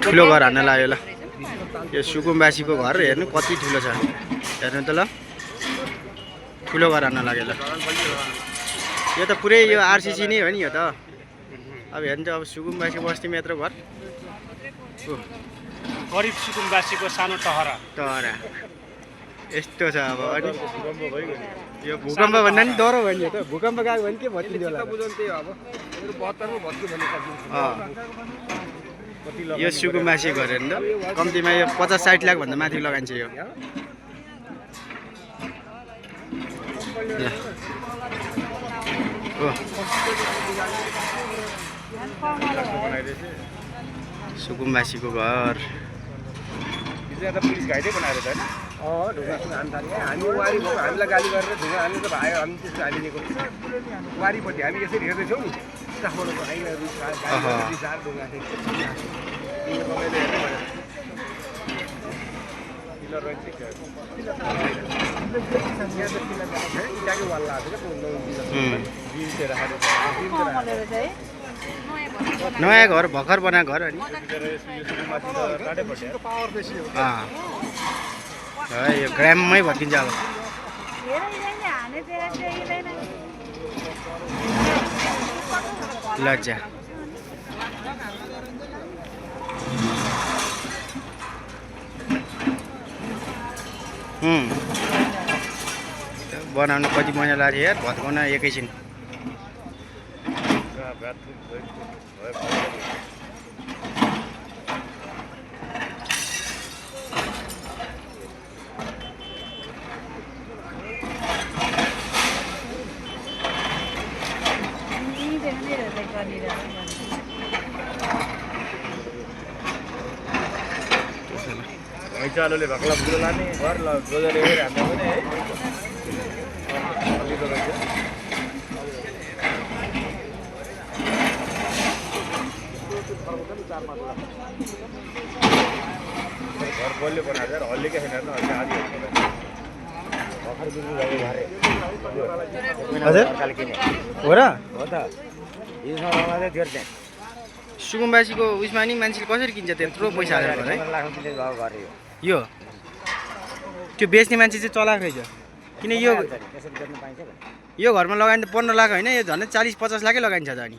ठुलो घर हान्न लाग्यो ल यो सुकुम्बासीको घर हेर्नु कति ठुलो छ हेर्नु त ल ठुलो घर हान्न लाग्यो ल यो त पुरै यो आरसीसी नै हो नि यो त अब हेर्नु त अब सुकुम्बासी बस्तीमा यत्रो घर गरिब सुकुम्बासीको सानो टहरा यस्तो छ अब अनि यो भूकम्प भन्दा नि डह्रो भयो नि त भूकम्प गएको भने के भत्किन्छ होला यो सुकुम्बासी घर हेर्नु त कम्तीमा यो 50-60 लाख भन्दा माथि लगाइन्छ यो सुकुम्बासीको घर पुलिस गाइडै बनाएर त ढुङ्गा हान्न थाल्यो हामी वारी भएको हामीलाई गाली गरेर ढुङ्गा हान्नु त भायो हामी त्यस्तो हामी दिएको वारीपट्टि हामी यसरी हेर्दैछौँ नि काठमाडौँको आइनाहरू ढुङ्गा इटाकै वाल लगाएको नयाँ घर भर्खर बनाएको घर अनि यो ग्राममै भत्किन्छ अब लज्जा बनाउनु कति महिना लाग्यो यार भत्काउन एकैछिन चालोले भक्ला फुलो लाने घर ल गोजरले हान्दा पनि है अलिक रहेछ घर बलले बनाएको यार हल्लीकै छैन न अहिले आदि भर्खर बिक्री भएको घरे हजुर हो र हो त यो समयमा चाहिँ धेरै सुकुम्बासीको उयसमा नि मान्छेले कसरी किन्छ त्यत्रो पैसा हालेर है लाख रुपियाँ भएको घर यो त्यो बेच्ने मान्छे चाहिँ चलाक रहेछ किन यो घरमा लगायो भने त 15 लाख होइन यो झन् 40-50 लाखै लगाइन्छ त अनि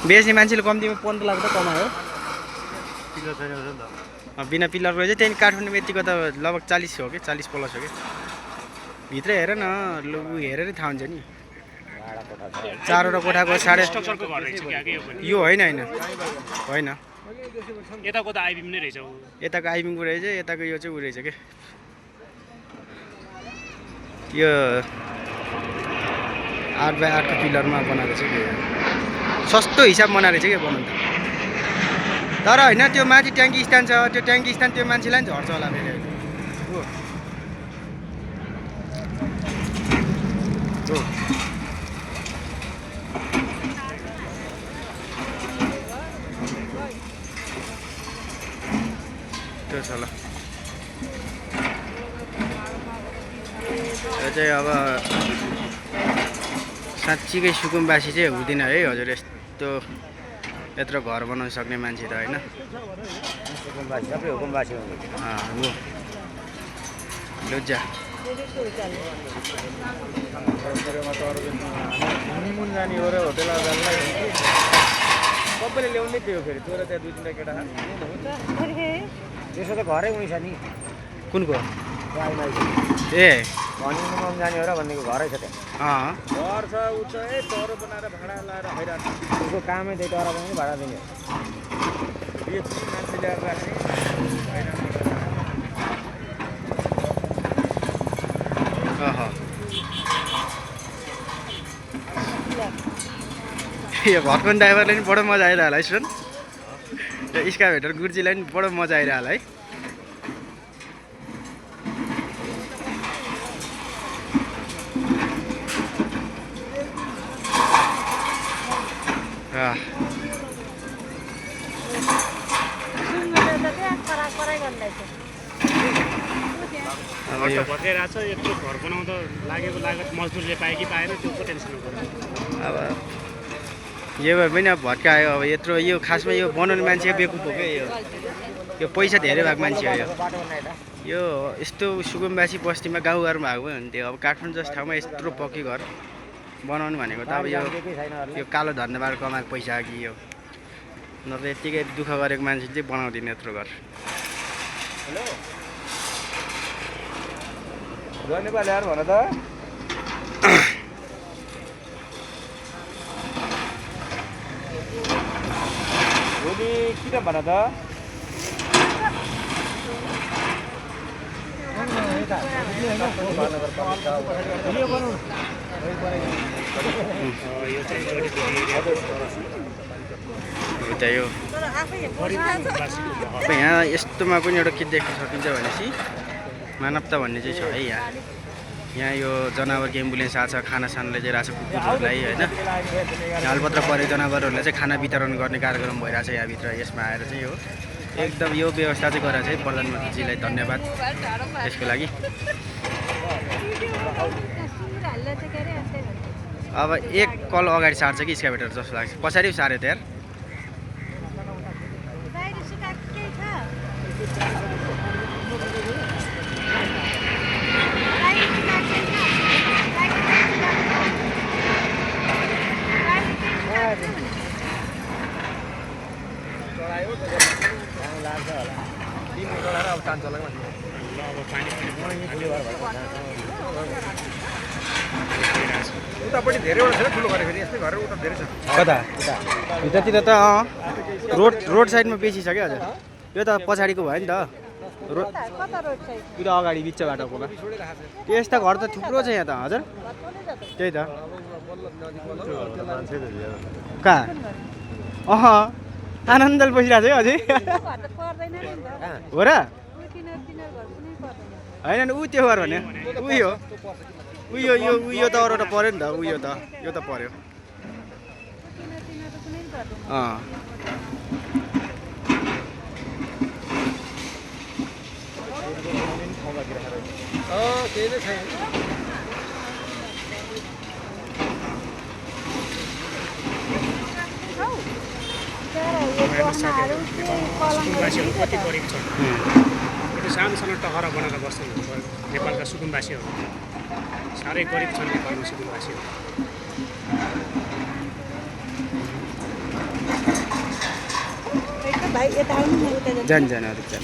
बेच्ने मान्छेले कम्तीमा 15 लाख त कमायो बिना पिलर रहेछ त्यहाँदेखि काठमाडौँमा यतिको त लगभग 40 हो कि 40 प्लस हो कि भित्र हेर न लु हेरेरै थाहा हुन्छ नि 4वटा कोठाको साढे यो होइन यताको त आइबिम नै रहेछ यताको आइबिङको रहेछ यताको यो चाहिँ उ रहेछ के यो 8x8 को पिलरमा बनाएको छ कि सस्तो हिसाब बनाएको छ कि बनाउँदा तर होइन त्यो माथि ट्याङ्की स्थान छ त्यो ट्याङ्की स्थान त्यो मान्छेलाई नि झर्छ होला फेरि त्यो छ ल यो चाहिँ अब साँच्चीकै सुकुम्बासी चाहिँ हुँदैन है हजुर यस्तो यत्रो घर बनाउन सक्ने मान्छे त होइन सबै हुकुमबासी हो लुजा हनिमुन जाने हो र होटेल जान्नलाई सबैले ल्याउनै थियो फेरि तँ र त्यहाँ 2-3 केटा त्यसो त घरै उनी छ नि कुनको ए हनिमुनमा जाने हो र भन्नेको घरै छ त्यहाँ घर छ उ छ ए टरो बनाएर भाडा लाएर खैराख्छ उसको कामै त्यही टरो बनाउने भाडा दिने बेच्ने मान्छे ल्याएर राख्ने यो भर्खन ड्राइभरले पनि बडो मजा आइरह होला है सुन त्यो स्काभेटर गुर्जीलाई पनि बडो मजा आइरह होला है भत्काइरहेको छ यत्रो घर बनाउँदा लागेको लागत मजदुरले पाए कि पाएन त्यो टेन्सन अब यो भए पनि अब भत्कायो अब यत्रो यो खासमा यो बनाउने मान्छे बेकुप हो क्या यो पैसा धेरै भएको मान्छे हो यो यस्तो सुकुम्बासी बस्तीमा गाउँघरमा भएको हुन्थ्यो अब काठमाडौँ जस्तो ठाउँमा यत्रो पक्की घर बनाउनु भनेको त अब यो कालो धन्दाबाट कमाएको पैसा कि यो नत्र यत्तिकै दुःख गरेको मान्छे चाहिँ बनाउँदैन यत्रो घर नेपाली यार भन त भोलि किन भन त यो यहाँ यस्तोमा पनि एउटा के देख्न सकिन्छ भनेपछि मानवता भन्ने चाहिँ छ है यहाँ यो जनावरको एम्बुलेन्स आएको छ खाना सानले चाहिँ राखेको छ कुकुरहरूलाई होइन हालपत्र परेको जनावरहरूलाई चाहिँ खाना वितरण गर्ने कार्यक्रम भइरहेको छ यहाँभित्र यसमा आएर चाहिँ यो एकदम यो व्यवस्था चाहिँ गरेर चाहिँ प्रधानमन्त्रीजीलाई धन्यवाद त्यसको लागि अब एक कल अगाडि सार्छ कि स्क्याभेटर जस्तो लाग्छ पछाडि सार्यो त यार उतापट्टि धेरैवटा छ ठुलो गरे फेरि यस्तै घरहरू उता धेरै छ कता भित्रतिर त रोड साइडमा बेसी छ क्या हजुर यो त पछाडिको भयो नि त रोड यो त अगाडि बिच बाटोकोमा यस्ता घर त थुप्रो छ यहाँ त हजुर त्यही त कहाँ आनन्दले बसिरहेको छ है अझै हो र होइन ऊ त्यो घर भने उयो उयो त अरूवटा पऱ्यो नि त उयो त यो त पऱ्यो केही नै छैन सुकुम्बासीहरू कति गरिब छन् त्यो सानो सानो टहरा बनाएर बस्छन् नेपालका सुकुम्बासीहरू साह्रै गरिब छन् नेपालमा सुकुम्बासीहरू जान अलिक जान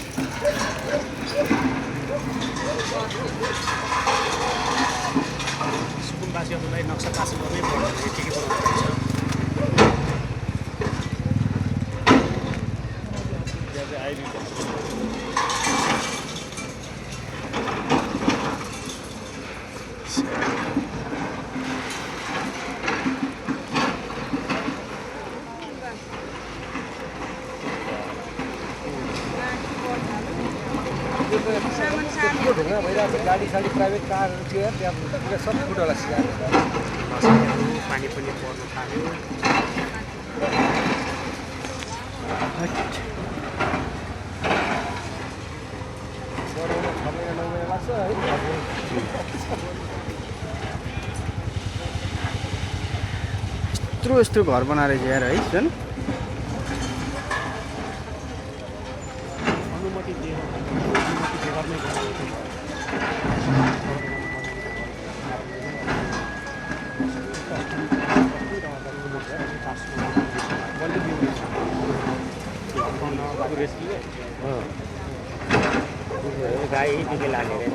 सुकुम्बासीहरूलाई नक्सा पास गर्नै पर्छ यतिकै बनाउनुपर्छ ढुङ्गा भइरहेको छ गाडी साडी प्राइभेट कारहरू थियो त्यहाँ पुरा सब फुटहोला सिकाएको पानी पनि पर्नु थाल्यो यत्रो घर बनाएर ल्याएर है झन् अनुमति दिएर गाई दिके लाने रे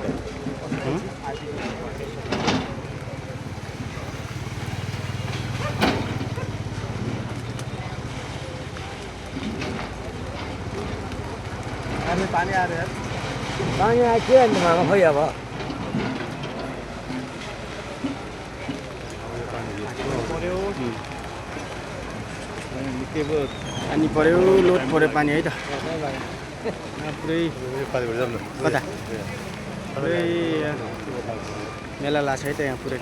पानी आ रहा है पानी आके मामा खोइ अब पानी पर्यो लोड पर्यो पानी है त पुरै कता पुरै मेला लाग्छ है त यहाँ पुरै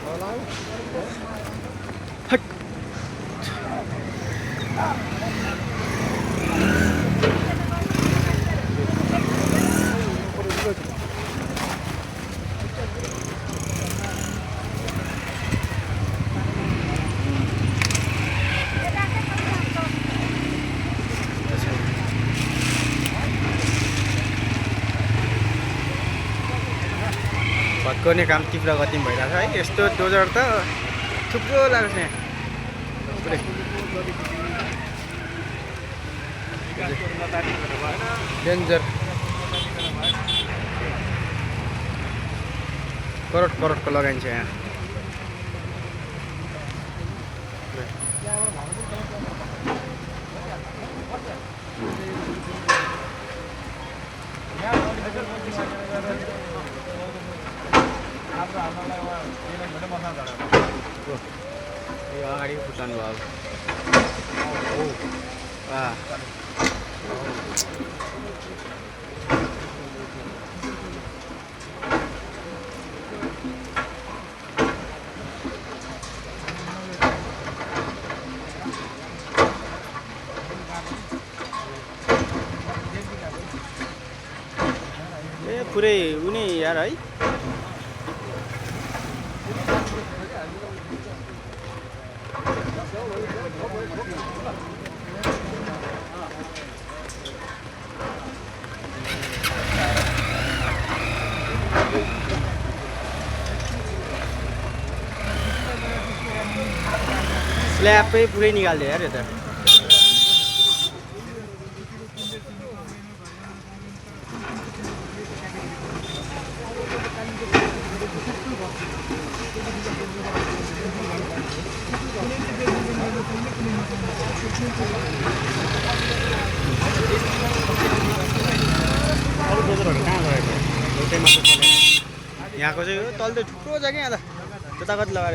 गर्ने काम तीव्र गतिमा भइरहेछ है। यस्तो डोजर त थुप्रो लाग्छ यहाँ पुरै। डेन्जर करोडको लगाइन्छ यहाँ। अगाडि फुटाउनु भयो। ए पुरै उनी यार है। स्ल्याबै पुरै निकाल्दियो यार यो त। यहाँको चाहिँ हो तल त ठुलो छ क्या यहाँ त त्यता कति लगाएर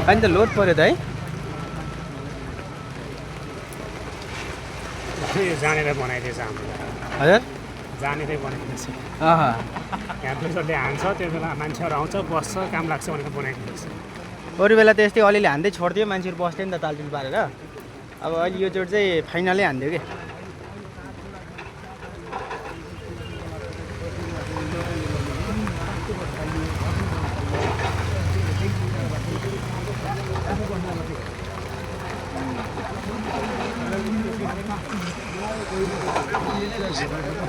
अनि त लोड पर्यो त है। जानेर बनाइदिएछ हामीले। हजुर जानेरै बनाइदिएछ। यहाँ दुईजनाले हान्छ त्यो बेला मान्छेहरू आउँछ बस्छ काम लाग्छ भनेर बनाइदिएछ। अरू बेला त यस्तै अलिअलि हान्दै छोड्थ्यो मान्छेहरू बस्थ्यो नि त तालतुल पारेर। अब अहिले यो चोट चाहिँ फाइनलै हान्दियो कि।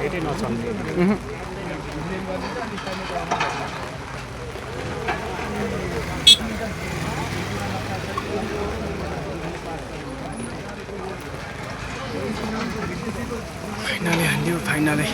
भेटै नचल्ने। फाइनली हान्दियो फाइनली।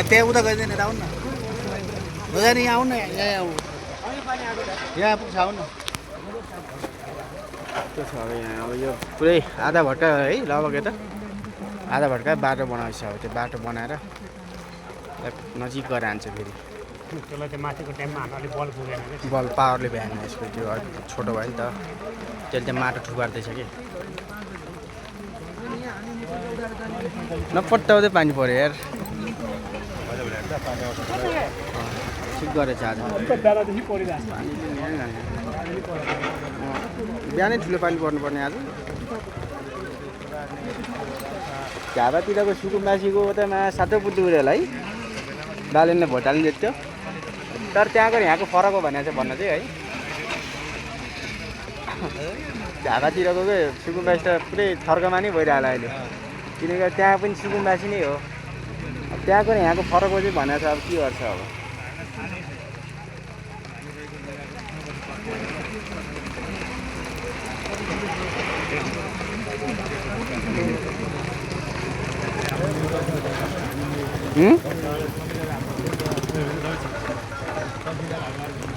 त्यहाँ उता गइदिने त आउनु न। हो नि आउनु न यहाँ पुग्छ आउनु। त्यो छ अब यहाँ अब यो पुरै आधा भट्का है लगभग यता आधा भट्का बाटो बनाएछ। अब त्यो बाटो बनाएर नजिक गएर हान्छ फेरि। त्यसलाई त्यो माथिको ड्याममा हाल्न अलिक बल पुगेन कि। बल पावरले भ्याएन यसको त्यो छोटो भयो नि त त्यसले त्यहाँ माटो ठुपार्दैछ कि। नपट्टाउँदै पानी पऱ्यो यार। ठिक गरेछ आज बेलादेखि परिरहेको छ। पानी चाहिँ यहाँ जाने बिहानै ठुलो पानी पर्नुपर्ने आज झापातिरको सुकुम्बासीको त सातै पुग्दो उयोलाई है दालेनले भोट हाल्नु दिएको थियो तर त्यहाँको यहाँको फरक हो भनेर चाहिँ भन्न चाहिँ है झापातिरको के सुकुम्बासी त पुरै थर्कमा नै भइरहला अहिले किनकि त्यहाँ पनि सुकुम्बासी नै हो त्यहाँको र यहाँको फरक हो चाहिँ भनेको छ अब के गर्छ अब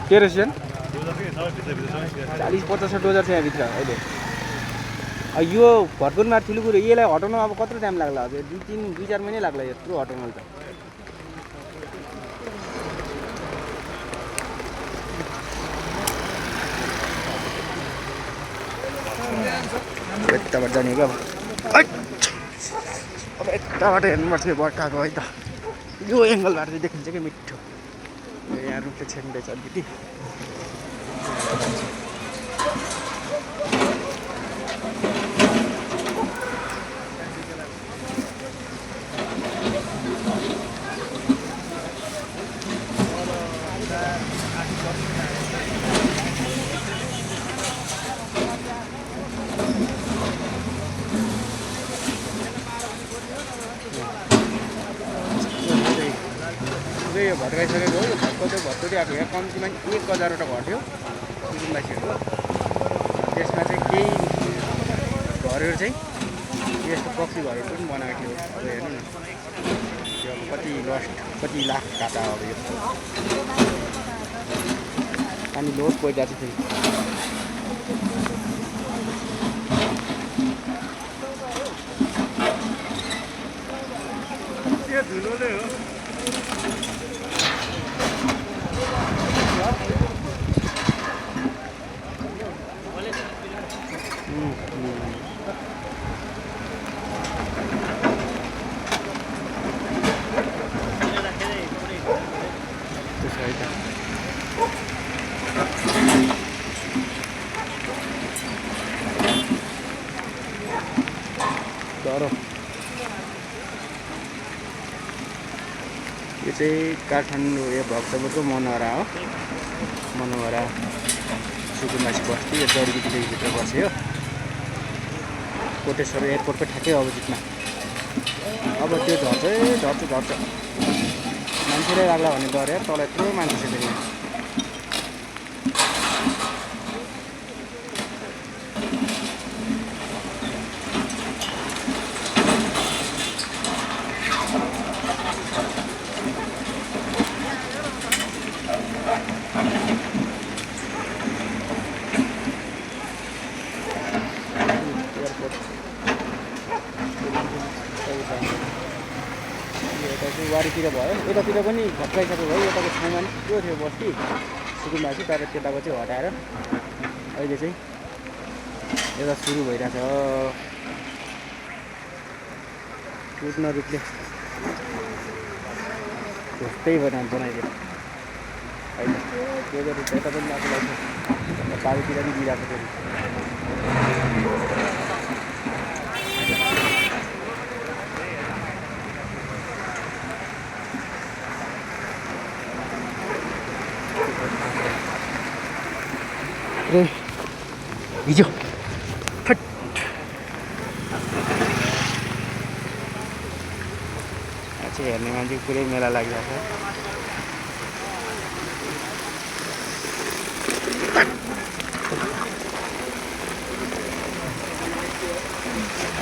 के रहेछ 40-50 डोजर छ यहाँभित्र अहिले यो भटकुरमा ठुलो कुरो यसलाई हटाउनु अब कत्रो टाइम लाग्ला हजुर 2-4 महिनै लाग्ला यत्रो हटाउनु त यताबाट जाने क्या अब यताबाट हेर्नुपर्छ यो बट्टाको है त यो एङ्गलबाट चाहिँ देखिन्छ क्या मिठो यहाँ रुखले छेन्दैछ अलिकति यो भत्काइसकेको हो यो भत्कौदै आएको यहाँ कम्तीमा 1000वटा घट्यो सुकुम्बासीहरूको त्यसमा चाहिँ केही घरहरू चाहिँ यस्तो पक्षी घरहरू पनि बनाएको थियो अब हेर्नु न यो कति लस्ट कति लाख घाटा अब यो पानी लोड गइरहेको छ त्यो धुलोले हो यो चाहिँ काठमाडौँ यो भक्तपुरको मनोहरा हो मनोहरा सुकुम्बासी बस्ती यो जडीबुटीदेखि भित्र पर्छ यो कोटेश्वर एयरपोर्टको ठ्याक्कै अपोजिटमा अब त्यो झर्छ मान्छेले लाग्ला भन्ने डर यार तल यत्रो मान्छे छ फेरि वारीतिर भयो यतातिर पनि भत्काइसकेको भयो यताको छेउमा नि त्यो थियो बस्ती सुकुम्बासी तर त्यताको चाहिँ हटाएर अहिले चाहिँ यता सुरु भइरहेछ पूर्ण रूपले ढुक्कै बनाइदियो होइन त्यो रूप यता पनि आफूलाई पारितिर पनि दिइरहेको थियो रे हिजो फट चाहिँ हेर्ने मान्छे पुरै मेला लागिरहेको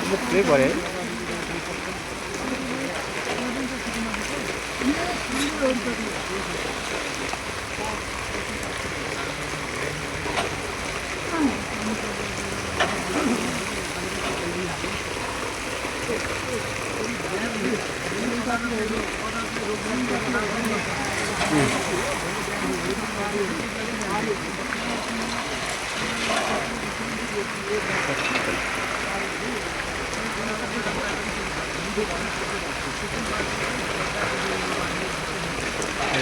छ पुरै पऱ्यो है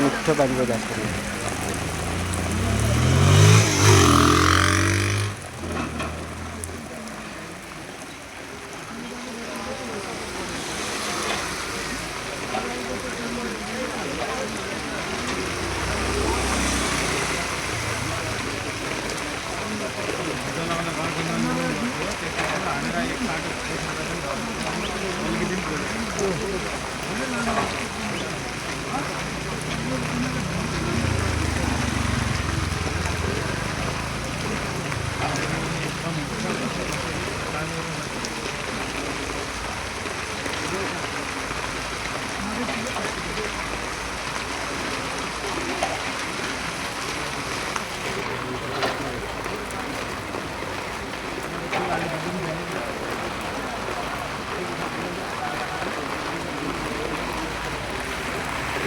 मिठो बारीको जात